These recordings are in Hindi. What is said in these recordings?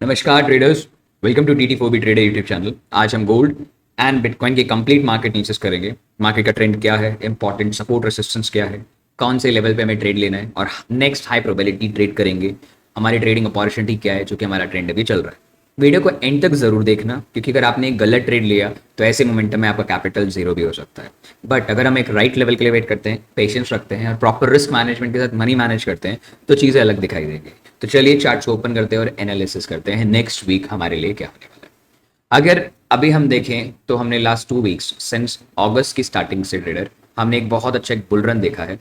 नमस्कार traders. Welcome to TT4B trader YouTube channel. आज हम गोल्ड एंड बिटकॉइन के कंप्लीट मार्केट एनालिसिस करेंगे। मार्केट का ट्रेंड क्या है, इंपॉर्टेंट सपोर्ट रेसिस्टेंस क्या है, कौन से लेवल पे हमें ट्रेड लेना है और नेक्स्ट हाई प्रोबेबिलिटी ट्रेड करेंगे। हमारी ट्रेडिंग अपॉर्चुनिटी क्या है, जो कि हमारा ट्रेंड अभी चल रहा है। वीडियो को एंड तक जरूर देखना, क्योंकि अगर आपने एक गलत ट्रेड लिया तो ऐसे मोमेंटम में आपका कैपिटल जीरो भी हो सकता है। बट अगर हम एक राइट लेवल के लिए वेट करते हैं, पेशेंस रखते हैं और प्रॉपर रिस्क मैनेजमेंट के साथ मनी मैनेज करते हैं, तो चीज़ें अलग दिखाई देंगी। तो चलिए चार्ट्स को ओपन करते हैं और एनालिसिस करते हैं नेक्स्ट वीक हमारे लिए क्या होने वाला है। अगर अभी हम देखें तो हमने लास्ट 2 वीक्स सिंस अगस्त की स्टार्टिंग से ट्रेडर हमने एक बहुत अच्छा एक बुल रन देखा है।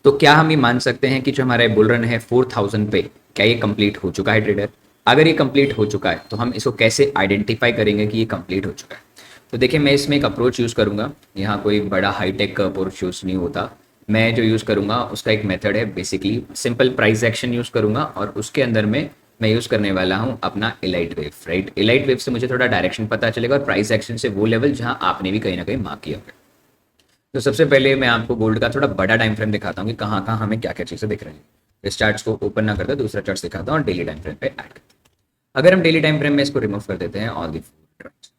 तो क्या हम ये मान सकते हैं कि जो हमारा बुल रन है 4000 पे, क्या ये कंप्लीट हो चुका है ट्रेडर? अगर ये कंप्लीट हो चुका है तो हम इसको कैसे आइडेंटिफाई करेंगे कि ये कंप्लीट हो चुका है? तो देखिए, मैं इसमें एक अप्रोच यूज़ करूंगा। यहाँ कोई बड़ा हाईटेक अप्रोच यूज़ नहीं होता। मैं जो यूज़ करूंगा उसका एक मेथड है, basically simple price action use करूंगा और उसके अंदर में मैं यूज़ करने वाला हूँ अपना elite wave. Right, elite wave से मुझे थोड़ा डायरेक्शन पता चलेगा और प्राइस एक्शन से वो लेवल जहाँ आपने भी कहीं ना कहीं मार्क किया होगा। तो सबसे पहले मैं आपको गोल्ड का थोड़ा बड़ा टाइम फ्रेम दिखाता हूँ कि कहाँ कहाँ हमें क्या क्या चीज़ें दिख रही हैं। इस चार्ट्स को ओपन ना करते दूसरा चार्ट दिखाता हूँ और डेली टाइम फ्रेम पे ऐड करते हैं। अगर हम डेली टाइम फ्रेम में इसको रिमूव कर देते हैं ऑल दी फोर ट्रेंड्स,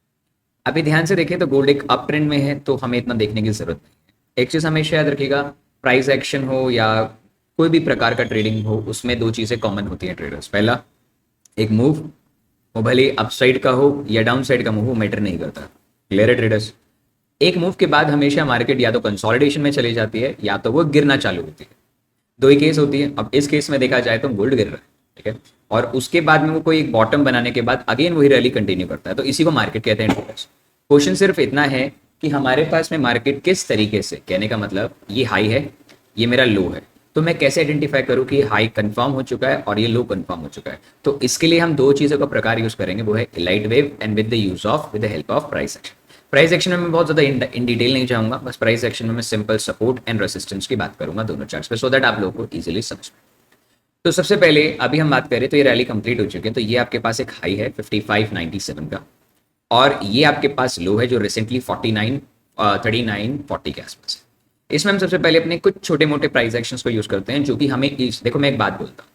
अभी ध्यान से देखें तो गोल्ड एक अप ट्रेंड में है, तो हमें इतना देखने की जरूरत नहीं है। एक चीज़ हमेशा याद रखिएगा, प्राइस एक्शन हो या कोई भी प्रकार का ट्रेडिंग हो, उसमें दो चीज़ें कॉमन होती हैं ट्रेडर्स। पहला, एक मूव, वो भले अप साइड का हो या डाउन साइड का मूव हो, मैटर नहीं करता। क्लियर है ट्रेडर्स? एक मूव के बाद हमेशा मार्केट या तो कंसोलिडेशन में चली जाती है या तो वो गिरना चालू होती है। दो ही केस होती है। अब इस केस में देखा जाए तो गोल्ड गिर रहा है, ठीक है, और उसके बाद में वो कोई एक बॉटम बनाने के बाद अगेन वही रैली कंटिन्यू करता है, तो इसी को मार्केट कहते हैं ट्रेडर्स। क्वेश्चन सिर्फ इतना है कि हमारे पास में मार्केट किस तरीके से, कहने का मतलब ये हाई है, ये मेरा लो है, तो मैं कैसे आइडेंटिफाई करूं कि हाई कंफर्म हो चुका है और ये लो कंफर्म हो चुका है। तो इसके लिए हम दो चीज़ों का प्रकार यूज करेंगे, वो है elite wave and with the use of with the help of price action. Price action में मैं बहुत ज़्यादा इन डिटेल नहीं जाऊंगा, बस प्राइस एक्शन में मैं सिंपल सपोर्ट एंड रेसिस्टेंस की बात करूंगा दोनों चार्ट्स पे, सो दैट आप लोगों को इजीली समझ में। तो सबसे पहले अभी हम बात करें तो ये रैली कंप्लीट हो चुकी है। तो ये आपके पास एक हाई है 5597 का, और ये आपके पास लो है जो रिसेंटली 3940 के आसपास है। इसमें हम सबसे पहले अपने कुछ छोटे मोटे प्राइस एक्शंस को यूज करते हैं, जो कि हमें देखो, मैं एक बात बोलता हूँ,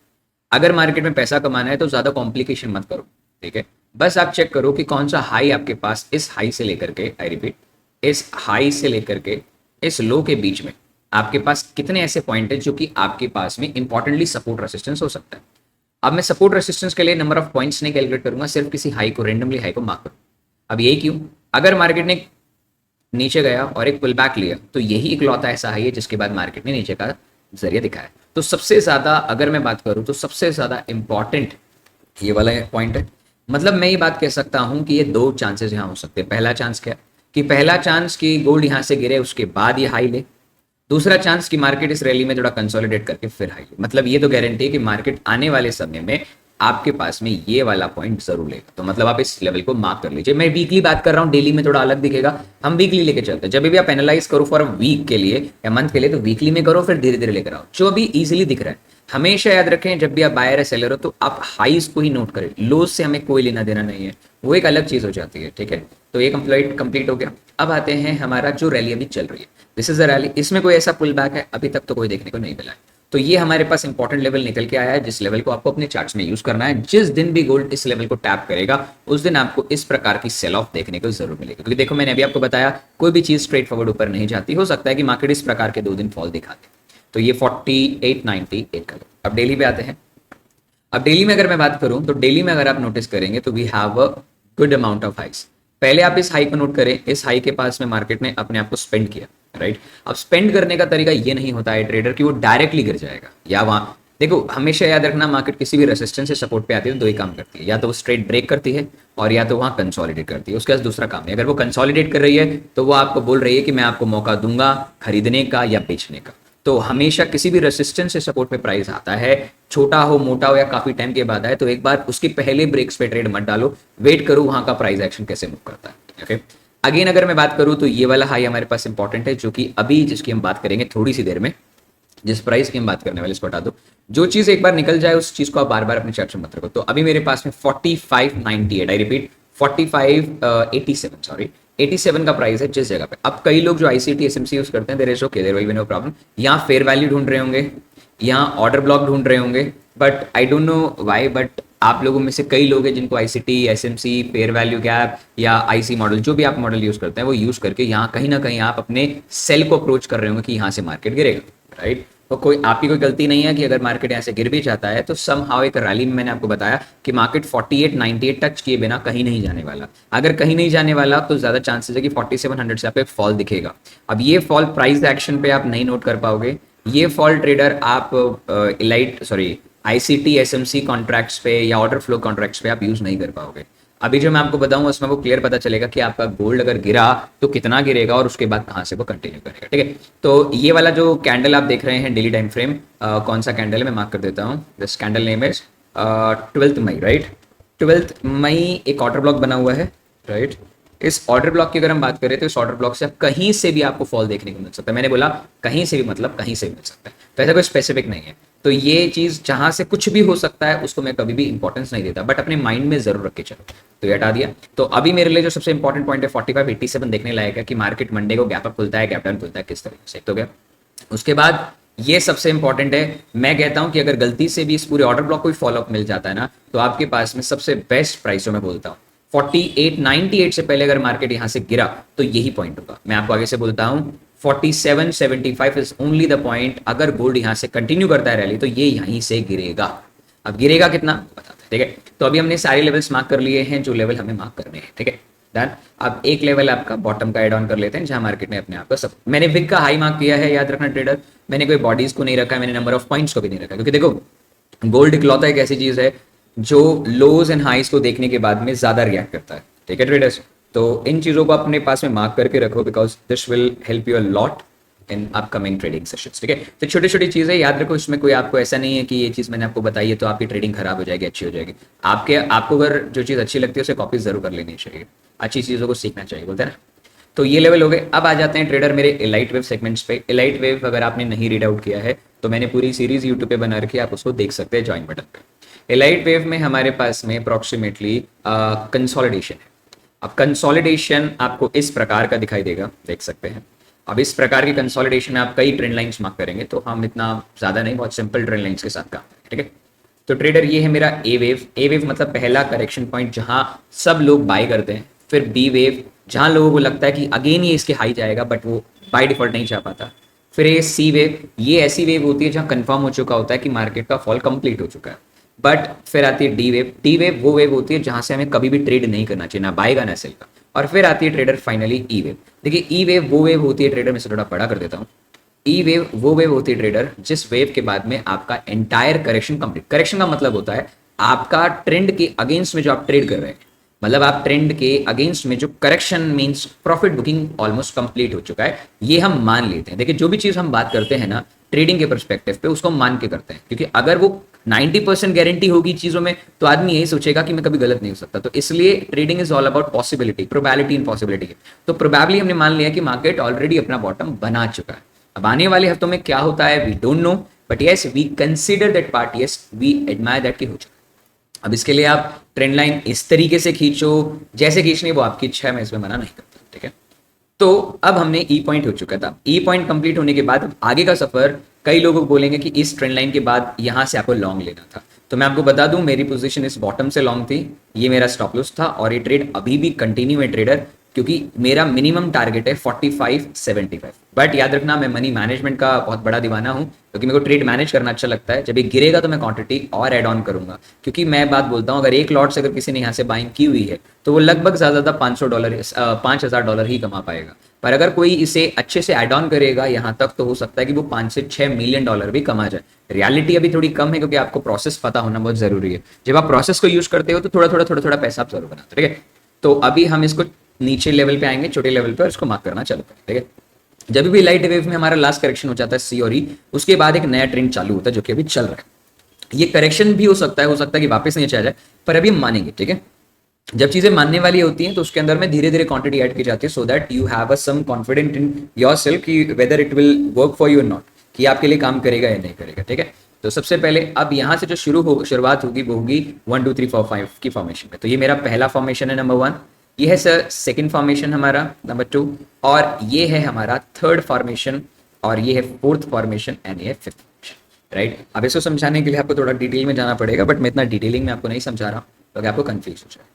अगर मार्केट में पैसा कमाना है तो ज्यादा कॉम्प्लिकेशन मत करो, ठीक है। बस आप चेक करो कि कौन सा हाई आपके पास इस हाई से लेकर के, आई रिपीट, इस हाई से लेकर के इस लो के बीच में आपके पास कितने ऐसे पॉइंट है जो कि आपके पास में इंपॉर्टेंटली सपोर्ट रेसिस्टेंस हो सकता है। अब मैं सपोर्ट रेसिस्टेंस के लिए नंबर ऑफ पॉइंट्स नहीं कैलकुलेट करूंगा, सिर्फ किसी हाई को, रेंडमली हाई को मार्क करूंगा। अब यही क्यों? अगर मार्केट ने नीचे गया और एक पुल बैक लिया तो यही इकलौता ऐसा हाई है जिसके बाद मार्केट ने नीचे का जरिया दिखाया। तो सबसे ज्यादा अगर मैं बात करूं तो सबसे ज्यादा इंपॉर्टेंट ये वाला पॉइंट है। मतलब मैं ये बात कह सकता हूं कि ये दो चांसेस यहां हो सकते हैं। पहला चांस क्या, कि पहला चांस कि गोल्ड यहां से गिरे उसके बाद ये हाई ले। दूसरा चांस कि मार्केट इस रैली में थोड़ा कंसोलिडेट करके फिर हाई ले। मतलब ये तो गारंटी है कि मार्केट आने वाले समय में आपके पास में ये वाला पॉइंट जरूर लेगा। तो मतलब आप इस लेवल को मार्क कर लीजिए। मैं वीकली बात कर रहा हूँ, डेली में थोड़ा अलग दिखेगा, हम वीकली लेके चलते हैं। जब भी आप एनालाइज करो फॉर वीक के लिए या मंथ के लिए, तो वीकली में करो, फिर धीरे धीरे लेकर आओ जो अभी इजीली दिख रहा है। हमेशा याद रखें, जब भी आप बायर या सेलर हो तो आप हाईज को ही नोट करें, लोज से हमें कोई लेना देना नहीं है, वो एक अलग चीज हो जाती है, ठीक है। तो ये कंप्लीट हो गया। अब आते हैं हमारा जो रैली अभी चल रही है, दिस इज द रैली। इसमें कोई ऐसा पुल बैक है अभी तक तो कोई देखने को नहीं मिला है। तो ये हमारे पास इंपॉर्टेंट लेवल निकल के आया है, जिस लेवल को आपको अपने चार्ट्स में यूज करना है। जिस दिन भी गोल्ड इस लेवल को टैप करेगा उस दिन आपको इस प्रकार की सेल ऑफ देखने को जरूर मिलेगी, क्योंकि देखो मैंने अभी आपको बताया कोई भी चीज स्ट्रेट फॉरवर्ड ऊपर नहीं जाती। हो सकता है कि मार्केट इस प्रकार के 2 दिन फॉल दिखा दे। तो ये 4898 का। अब डेली पे आते हैं। अब डेली में अगर मैं बात करूं तो डेली में अगर आप नोटिस करेंगे तो we have a good amount of highs. पहले आप इस हाई को नोट करें, इस हाई के पास में मार्केट ने अपने आप को स्पेंड किया, राइट। अब स्पेंड करने का तरीका ये नहीं होता है ट्रेडर कि वो डायरेक्टली गिर जाएगा या वहां, देखो हमेशा याद रखना, मार्केट किसी भी रेसिस्टेंस से सपोर्ट पे आती है तो दो ही काम करती है, या तो वो स्ट्रेट ब्रेक करती है और या तो वहां कंसोलिडेट करती है। उसके पास दूसरा काम है। अगर वो कंसोलिडेट कर रही है तो वो आपको बोल रही है कि मैं आपको मौका दूंगा खरीदने का या बेचने का। तो हमेशा किसी भी रेसिस्टेंस से सपोर्ट पे प्राइस आता है, छोटा हो मोटा हो या काफी टाइम के बाद आए, तो एक बार उसके पहले ब्रेक्स पे ट्रेड मत डालो, वेट करो वहां का प्राइस एक्शन कैसे मूव करता है, ओके। अगेन अगर मैं बात करूं तो ये वाला हाई हमारे पास इंपॉर्टेंट है, जो कि अभी जिसकी हम बात करेंगे थोड़ी सी देर में, जिस प्राइस की हम बात करने वाले इसको हटा दो। जो चीज एक बार निकल जाए उस चीज को आप बार बार अपने चार्ट में मत रखो। तो अभी मेरे पास में 4598, आई रिपीट 4587, सॉरी 87 का प्राइस है जिस जगह पे। अब कई लोग जो ICT SMC यूज करते हैं, there is okay, there will be no problem. यहाँ फेयर वैल्यू ढूंढ रहे होंगे, यहाँ ऑर्डर ब्लॉक ढूंढ रहे होंगे, but I don't know why, but आप लोगों में से कई लोग हैं जिनको ICT, SMC, fair value gap या आईसी मॉडल, जो भी आप मॉडल यूज करते हैं वो यूज करके यहाँ कहीं ना कहीं आप अपने सेल को अप्रोच कर रहे होंगे कि यहाँ से मार्केट गिरेगा, राइट। तो कोई आपकी कोई गलती नहीं है कि अगर मार्केट यहाँ से गिर भी जाता है तो सम हाउ एक रैली में मैंने आपको बताया कि मार्केट 48 98 टच किए बिना कहीं नहीं जाने वाला। अगर कहीं नहीं जाने वाला तो ज्यादा चांसेस है कि 4700 से आप फॉल दिखेगा। अब ये फॉल प्राइस एक्शन पे आप नहीं नोट कर पाओगे, ये फॉल ट्रेडर आप elite sorry ICT, SMC contracts पे या ऑर्डर फ्लो कॉन्ट्रैक्ट्स पे आप यूज नहीं कर पाओगे। अभी जो मैं आपको बताऊंगा उसमें वो क्लियर पता चलेगा कि आपका गोल्ड अगर गिरा तो कितना गिरेगा और उसके बाद कहां से वो कंटिन्यू करेगा, ठीक है। तो ये वाला जो कैंडल आप देख रहे हैं डेली टाइम फ्रेम, कौन सा कैंडल है मैं मार्क कर देता हूँ। This candle name is 12 May, right. 12 मई एक ऑर्डर ब्लॉक बना हुआ है, राइट। इस ऑर्डर ब्लॉक की अगर हम बात करें तो इस ऑर्डर ब्लॉक से आप कहीं से भी आपको फॉल देखने को मिल सकता है। मैंने बोला कहीं से भी, मतलब कहीं से भी मिल सकता है, तो ऐसा कोई स्पेसिफिक नहीं है। तो ये चीज जहां से कुछ भी हो सकता है उसको मैं कभी भी इंपॉर्टेंस नहीं देता, बट अपने माइंड में जरूर रख के चलो। तो ये हटा दिया। तो अभी मेरे लिए जो सबसे इंपॉर्टेंट पॉइंट है 4587 देखने लायक है कि मार्केट मंडे को गैप अप खुलता है, गैप डाउन खुलता है, किस तरीके से, तो गया। उसके बाद ये सबसे इंपॉर्टेंट है, मैं कहता हूं कि अगर गलती से भी इस पूरे ऑर्डर ब्लॉक को फॉलो अप मिल जाता है ना, तो आपके पास में सबसे बेस्ट प्राइस जो मैं बोलता हूँ 4898 से पहले अगर मार्केट यहां से गिरा तो यही पॉइंट होगा। मैं आपको आगे से बोलता हूं 4775 इज ओनली द पॉइंट। अगर गोल्ड यहां से कंटिन्यू करता है रैली तो ये यहीं से गिरेगा। अब गिरेगा कितना बताते हैं, ठीक है। तो अभी हमने सारे लेवल्स मार्क कर लिए हैं जो लेवल हमें मार्क करने हैं, ठीक है, डन। अब एक लेवल आपका बॉटम का एड ऑन कर लेते हैं जहां मार्केट ने अपने आप को सब, मैंने विग का हाई मार्क किया है, याद रखना ट्रेडर, मैंने कोई बॉडीज को नहीं रखा है, मैंने नंबर ऑफ पॉइंट्स को भी नहीं रखा, क्योंकि देखो गोल्ड इकलौता एक ऐसी चीज है जो लोज एंड हाइज को देखने के बाद में ज्यादा रिएक्ट करता है, ठीक है ट्रेडर्स। तो इन चीजों को अपने पास में मार्क करके रखो because this will help you a lot in upcoming trading sessions, ठीक है। तो छोटी छोटी चीजें याद रखो, इसमें कोई आपको ऐसा नहीं है कि ये चीज मैंने आपको बताई है तो आपकी ट्रेडिंग खराब हो जाएगी, अच्छी हो जाएगी। आपको अगर जो चीज अच्छी लगती है उसे कॉपी जरूर कर लेनी चाहिए, अच्छी चीजों को सीखना चाहिए, बोलते हैं ना। तो ये लेवल हो गए। अब आ जाते हैं ट्रेडर मेरे एलाइट वेव सेगमेंट्स पे। एलाइट वेव अगर आपने नहीं रीड आउट किया है तो मैंने पूरी सीरीज यूट्यूब पे बना रखी है, आप उसको देख सकते हैं ज्वाइन बटन पे। एलाइट वेव में हमारे पास में अप्रोक्सीमेटली कंसोलिडेशन है। अब कंसोलिडेशन आपको इस प्रकार का दिखाई देगा, देख सकते हैं। अब इस प्रकार की कंसोलिडेशन में आप कई ट्रेंड लाइंस मार्क करेंगे, तो हम इतना ज्यादा नहीं, बहुत सिंपल ट्रेंड लाइंस के साथ काम करेंगे, ठीक है। तो ट्रेडर ये है मेरा ए वेव। ए वेव मतलब पहला करेक्शन पॉइंट जहां सब लोग बाय करते हैं। फिर बी वेव जहां लोगों को लगता है कि अगेन ये इसके हाई जाएगा बट वो बाय डिफॉल्ट नहीं जा पाता। फिर ये सी वेव, ये ऐसी वेव होती है जहां कंफर्म हो चुका होता है कि मार्केट का फॉल कंप्लीट हो चुका है। बट फिर आती है डी वेव। डी वेव वो वेव होती है जहां से हमें कभी भी ट्रेड नहीं करना चाहिए, ना बाय का ना सेल का। और फिर आती है ट्रेडर फाइनली ई वेव। देखिए ई वेव वो वेव होती है ट्रेडर, में से थोड़ा बड़ा कर देता हूँ। ई वेव वो वेव होती है ट्रेडर जिस वेव के बाद में आपका एंटायर करेक्शन कंप्लीट, करेक्शन का मतलब होता है आपका ट्रेंड के अगेंस्ट में जो आप ट्रेड कर रहे हैं, मतलब आप ट्रेंड के अगेंस्ट में जो correction means profit booking almost complete हो चुका है, ये हम मान लेते हैं। देखिए जो भी चीज हम बात करते हैं ना ट्रेडिंग के पर्सपेक्टिव पे, उसको हम मान के करते हैं, क्योंकि अगर वो 90% गारंटी होगी चीजों में तो आदमी यही सोचेगा कि मैं कभी गलत नहीं हो सकता। तो इसलिए trading is all about possibility, probability in possibility. तो प्रोबेबली हमने मान लिया कि मार्केट ऑलरेडी अपना बॉटम बना चुका है। अब आने वाले हफ्तों में क्या होता है we don't know, but yes we consider that part, yes we admire that कि हो चुका है। अब इसके लिए आप ट्रेंड लाइन इस तरीके से खींचो, जैसे खींचनी वो आपकी इच्छा है, मैं इसमें मना नहीं करता, ठीक है। तो अब हमने ई पॉइंट हो चुका था। ई पॉइंट कंप्लीट होने के बाद अब आगे का सफर, कई लोग बोलेंगे कि इस ट्रेंड लाइन के बाद यहां से आपको लॉन्ग लेना था। तो मैं आपको बता दूं मेरी पोजीशन इस बॉटम से लॉन्ग थी, ये मेरा स्टॉप लॉस था और ये ट्रेड अभी भी कंटिन्यू है ट्रेडर, क्योंकि मेरा मिनिमम टारगेट है 45-75। बट याद रखना मैं मनी मैनेजमेंट का बहुत बड़ा दीवाना हूं, क्योंकि मेरे को ट्रेड मैनेज करना अच्छा लगता है। जब ये गिरेगा तो मैं क्वांटिटी और ऐड ऑन करूंगा, क्योंकि मैं बात बोलता हूं अगर एक लॉट से अगर किसी ने यहाँ से बाइंग की हुई है तो वो लगभग ज्यादा $500 $5000 ही कमा पाएगा। पर अगर कोई इसे अच्छे से ऐड ऑन करेगा यहाँ तक तो हो सकता है कि वो 5 से 6 मिलियन डॉलर भी कमा जाए। रियलिटी अभी थोड़ी कम है क्योंकि आपको प्रोसेस पता होना बहुत जरूरी है। जब आप प्रोसेस को यूज करते हो तो थोड़ा पैसा आप जरूर बनाते हो, ठीक है। तो अभी हम इसको नीचे लेवल पे आएंगे, छोटे लेवल पे, और इसको मार्क करना चालू करें, ठीक है। जब भी लाइट वेव में हमारा लास्ट करेक्शन हो जाता है सी और ई, उसके बाद एक नया ट्रेंड चालू होता है जो कि अभी चल रहा है। ये करेक्शन भी हो सकता है कि वापस नहीं आ जाए, पर अभी हम मानेंगे, ठीक है। जब चीजें मानने वाली होती हैं तो उसके अंदर में धीरे धीरे क्वांटिटी ऐड की जाती है, so that you have a some confident in yourself कि whether it will work for you और नॉट, कि आपके लिए काम करेगा या नहीं करेगा, ठीक है। तो सबसे पहले अब यहाँ से जो शुरुआत होगी वो होगी 1 2 3 4 5 की फॉर्मेशन में। तो ये मेरा पहला फॉर्मेशन है नंबर 1, ये है सर सेकंड फॉर्मेशन हमारा नंबर 2, और ये है हमारा थर्ड फॉर्मेशन, और ये है फोर्थ फॉर्मेशन, एंड ये है फिफ्थ फॉर्मेशन। राइट। अब इसको समझाने के लिए आपको थोड़ा डिटेल में जाना पड़ेगा, बट मैं इतना डिटेलिंग में आपको नहीं समझा रहा हूँ तो आपको कंफ्यूज हो जाए।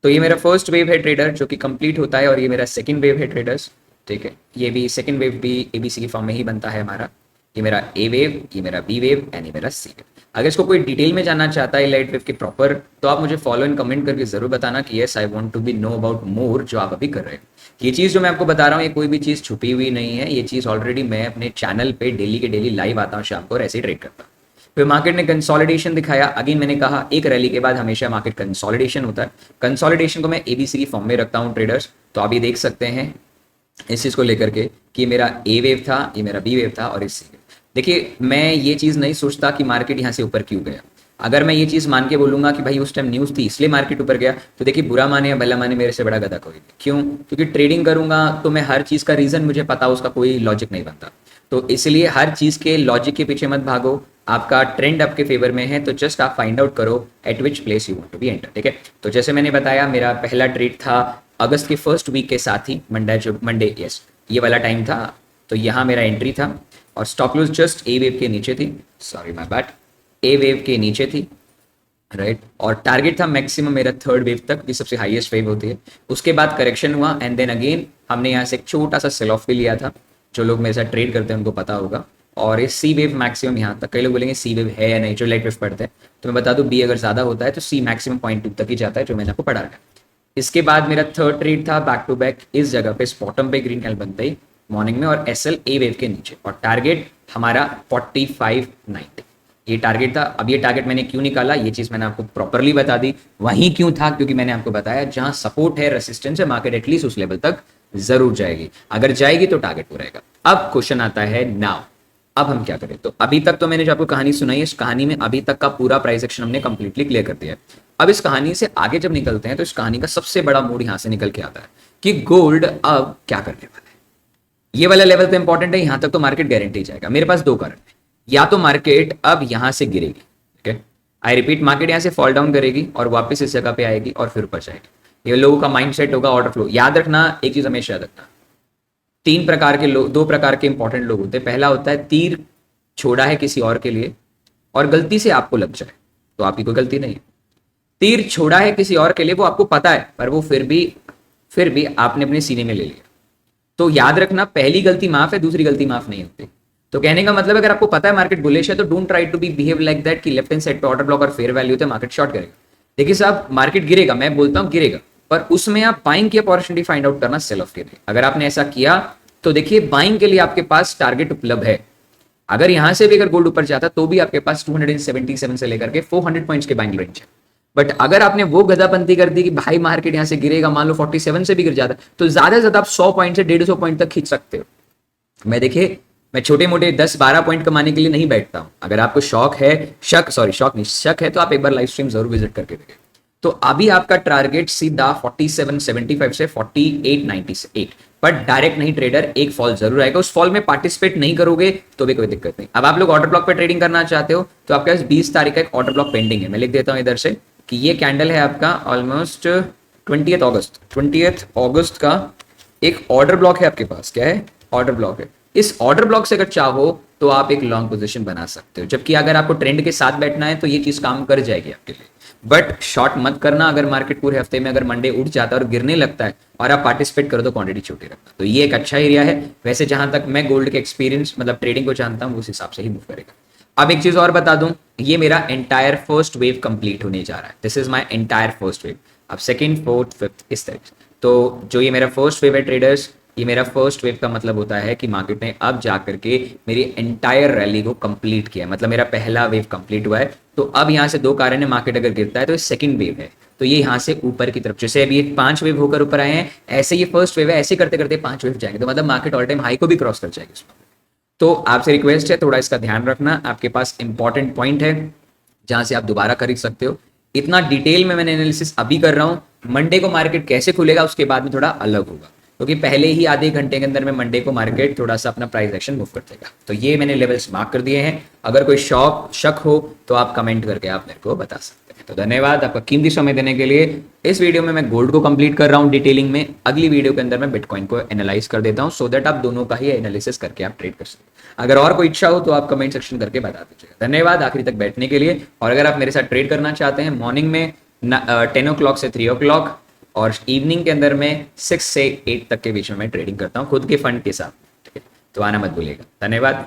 तो ये मेरा फर्स्ट वेव है ट्रेडर जो कि कंप्लीट होता है, और ये मेरा सेकंड वेव है ट्रेडर्स, ठीक है। ये भी सेकंड वेव भी एबीसी फॉर्म में ही बनता है हमारा। ये मेरा ए वेव, ये मेरा बी वेव एंड ये मेरा सी वेव। अगर इसको कोई डिटेल में जानना चाहता है लाइट वेव के प्रॉपर, तो आप मुझे फॉलो इन कमेंट करके जरूर बताना कि yes I want to be know about more, जो आप अभी कर रहे हैं। ये चीज़ जो मैं आपको बता रहा हूँ ये कोई भी चीज़ छुपी हुई नहीं है, ये चीज़ ऑलरेडी मैं अपने चैनल पे डेली के डेली लाइव आता हूँ शाम को और ऐसे ही ट्रेड करता हूँ। फिर मार्केट ने कंसोलिडेशन दिखाया। अगेन मैंने कहा एक रैली के बाद हमेशा मार्केट कंसोलिडेशन होता है। कंसोलिडेशन को मैं एबीसी की फॉर्म में रखता हूँ ट्रेडर्स। तो आप ये देख सकते हैं इस चीज़ को लेकर के कि ये मेरा ए वेव था, ये मेरा बी वेव था और ये सी वेव। देखिए मैं ये चीज़ नहीं सोचता कि मार्केट यहाँ से ऊपर क्यों गया। अगर मैं ये चीज़ मान के बोलूंगा कि भाई उस टाइम न्यूज़ थी इसलिए मार्केट ऊपर गया, तो देखिए बुरा माने या भला माने मेरे से बड़ा गधा कोई नहीं। क्यों? क्योंकि ट्रेडिंग करूंगा तो मैं हर चीज़ का रीज़न मुझे पता, उसका कोई लॉजिक नहीं बनता। तो इसलिए हर चीज़ के लॉजिक के पीछे मत भागो। आपका ट्रेंड आपके फेवर में है तो जस्ट आप फाइंड आउट करो at which place you want to be enter, ठीक है। तो जैसे मैंने बताया मेरा पहला ट्रेड था अगस्त के फर्स्ट वीक के साथ ही, मंडे यस ये वाला टाइम था। तो यहाँ मेरा एंट्री था और stop loss just a wave के नीचे थी, sorry my bad, A wave के नीचे थी, राइट। और टारगेट था मैक्सिमम मेरा थर्ड वेव तक, ये सबसे हाईएस्ट वेव होती है। उसके बाद करेक्शन हुआ एंड देन अगेन हमने यहाँ से एक छोटा सा सेल ऑफ भी लिया था। जो लोग मेरे साथ ट्रेड करते हैं उनको पता होगा। और ये सी वेव मैक्सिमम यहाँ तक, कई लोग बोलेंगे सी वेव है या नहीं जो लाइट वेव पढ़ते हैं, तो मैं बता दूं बी अगर ज़्यादा होता है तो सी मैक्सिमम 0.2 तक ही जाता है, जो मैंने आपको पढ़ा है। इसके बाद मेरा थर्ड ट्रेड था बैक टू बैक इस जगह पे बॉटम पे ग्रीन कैंडल बनते ही मॉर्निंग में, और एसएल ए वेव के नीचे, और टारगेट हमारा 4590 ये टारगेट था। अब ये टारगेट मैंने क्यों निकाला ये चीज़ मैंने आपको प्रॉपरली बता दी। वहीं क्यों था? क्योंकि मैंने आपको बताया जहां सपोर्ट है रेसिस्टेंस है मार्केट एटलीस्ट उस लेवल तक जरूर जाएगी। अगर जाएगी तो टारगेट पूरा रहेगा। अब क्वेश्चन आता है नाउ अब हम क्या करें। तो अभी तक तो मैंने जो आपको कहानी सुनाई है, इस कहानी में अभी तक का पूरा प्राइस एक्शन हमने कंप्लीटली क्लियर कर दिया है। अब इस कहानी से आगे जब निकलते हैं तो इस कहानी का सबसे बड़ा मूड यहां से निकल के आता है कि गोल्ड अब क्या करने वाला है। ये वाला लेवल तो इंपॉर्टेंट है, यहां तक तो मार्केट गारंटी जाएगा। मेरे पास दो कारण है, या तो मार्केट अब यहां से गिरेगी, ठीक है, आई रिपीट मार्केट यहां से फॉल डाउन करेगी और वापस इस जगह पे आएगी और फिर ऊपर जाएगी। ये लोगों का माइंडसेट होगा ऑर्डर फ्लो। याद रखना एक चीज हमेशा याद रखना, तीन प्रकार के लोग, दो प्रकार के इंपॉर्टेंट लोग होते हैं। पहला होता है तीर छोड़ा है किसी और के लिए और गलती से आपको लग जाए, तो आपकी कोई गलती नहीं है। तीर छोड़ा है किसी और के लिए, वो आपको पता है पर वो फिर भी आपने अपने सीने में ले लिया, तो याद रखना पहली गलती माफ है, दूसरी गलती माफ नहीं होती। तो कहने का मतलब अगर आपको पता है मार्केट बुलिश है तो don't try to be behave like that कि लेफ्ट हैंड साइड पे ऑर्डर ब्लॉक और फेयर वैल्यू तो मार्केट शॉर्ट करेगा। देखिए साहब मार्केट गिरेगा, मैं बोलता हूं गिरेगा, पर उसमें आप बाइंग की अपॉर्चुनिटी फाइंड आउट करना सेल ऑफ के लिए। अगर आपने ऐसा किया तो देखिए बाइंग के लिए आपके पास टारगेट उपलब्ध है। अगर यहां से भी अगर गोल्ड ऊपर जाता तो भी आपके पास 277 से लेकर के 400 पॉइंट्स के बाइंग रेंज है। बट अगर आपने वो गधापंती कर दी कि भाई मार्केट यहां से गिरेगा, मान लो 47 से भी गिर जाता तो ज्यादा से ज्यादा आप 100 पॉइंट से 150 पॉइंट तक खींच सकते हो। मैं देखिए मैं छोटे मोटे 10-12 पॉइंट कमाने के लिए नहीं बैठता हूं। अगर आपको शौक है, शक है तो आप एक बार लाइव स्ट्रीम जरूर विजिट करके देखिए। तो अभी आपका टारगेट सीधा 4775 से 4898, बट डायरेक्ट नहीं ट्रेडर, एक फॉल जरूर आएगा। उस फॉल में पार्टिसिपेट नहीं करोगे तो भी कोई दिक्कत नहीं। अब आप लोग ऑर्डर ब्लॉक पे ट्रेडिंग करना चाहते हो तो आपके पास 20 तारीख का एक ऑर्डर ब्लॉक पेंडिंग है। मैं लिख देता हूं इधर से कि ये कैंडल है आपका ऑलमोस्ट 20th अगस्त का एक ऑर्डर ब्लॉक है आपके पास। क्या है? ऑर्डर ब्लॉक है। इस ऑर्डर ब्लॉक से अगर चाहो तो आप एक लॉन्ग पोजीशन बना सकते हो, जबकि अगर आपको ट्रेंड के साथ बैठना है तो ये चीज काम कर जाएगी आपके लिए। बट शॉर्ट मत करना। अगर मार्केट पूरे हफ्ते में अगर मंडे उठ जाता है और गिरने लगता है और आप पार्टिसिपेट करो तो क्वांटिटी छोटी रखना। तो ये एक अच्छा एरिया है। वैसे जहां तक मैं गोल्ड के एक्सपीरियंस मतलब ट्रेडिंग को जानता हूं उस हिसाब से ही मूव करेगा। अब एक चीज और बता दूं, ये मेरा एंटायर फर्स्ट वेव कंप्लीट होने जा रहा है। This is my entire first wave. अब सेकंड, फोर्थ, फिफ्थ इस तरह। तो जो ये मेरा फर्स्ट वेव है ट्रेडर्स, ये मेरा फर्स्ट वेव का मतलब होता है कि मार्केट ने अब जाकर के मेरी एंटायर रैली को कंप्लीट किया, मतलब मेरा पहला वेव कंप्लीट हुआ है। तो अब यहाँ से दो कारण है, मार्केट अगर गिरता है तो ये सेकंड वेव है, तो ये यहाँ से ऊपर की तरफ, जैसे अभी ये 5 वेव होकर ऊपर आए हैं, ऐसे ये फर्स्ट वेव है, ऐसे करते करते 5 वेव जाएंगे, तो मतलब मार्केट ऑल टाइम हाई को भी क्रॉस कर जाएगी उसमें। तो आपसे रिक्वेस्ट है थोड़ा इसका ध्यान रखना। आपके पास इंपॉर्टेंट पॉइंट है जहां से आप दोबारा खरीद सकते हो। इतना डिटेल में मैंने एनालिसिस अभी कर रहा हूँ, मंडे को मार्केट कैसे खुलेगा उसके बाद में थोड़ा अलग होगा, क्योंकि पहले ही आधे घंटे के अंदर में मंडे को मार्केट थोड़ा सा अपना प्राइस एक्शन मूव कर देगा। तो ये मैंने लेवल्स मार्क कर दिए हैं। अगर कोई शक हो तो आप कमेंट करके आप मेरे को बता सकते हैं। तो धन्यवाद आपका कीमती समय देने के लिए। इस वीडियो में मैं गोल्ड को कंप्लीट कर रहा हूँ डिटेलिंग में, अगली वीडियो के अंदर मैं बिटकॉइन को एनालाइज कर देता हूँ सो दैट आप दोनों का ही एनालिसिस करके आप ट्रेड कर सकते। अगर और कोई इच्छा हो तो आप कमेंट सेक्शन करके बता दीजिएगा। धन्यवाद आखिरी तक बैठने के लिए। और अगर आप मेरे साथ ट्रेड करना चाहते हैं मॉर्निंग में 10 o'clock से 3 o'clock और इवनिंग के अंदर में 6 से 8 तक के बीच में मैं ट्रेडिंग करता हूँ खुद के फंड के साथ, ठीक है? तो आना मत भूलिएगा। धन्यवाद।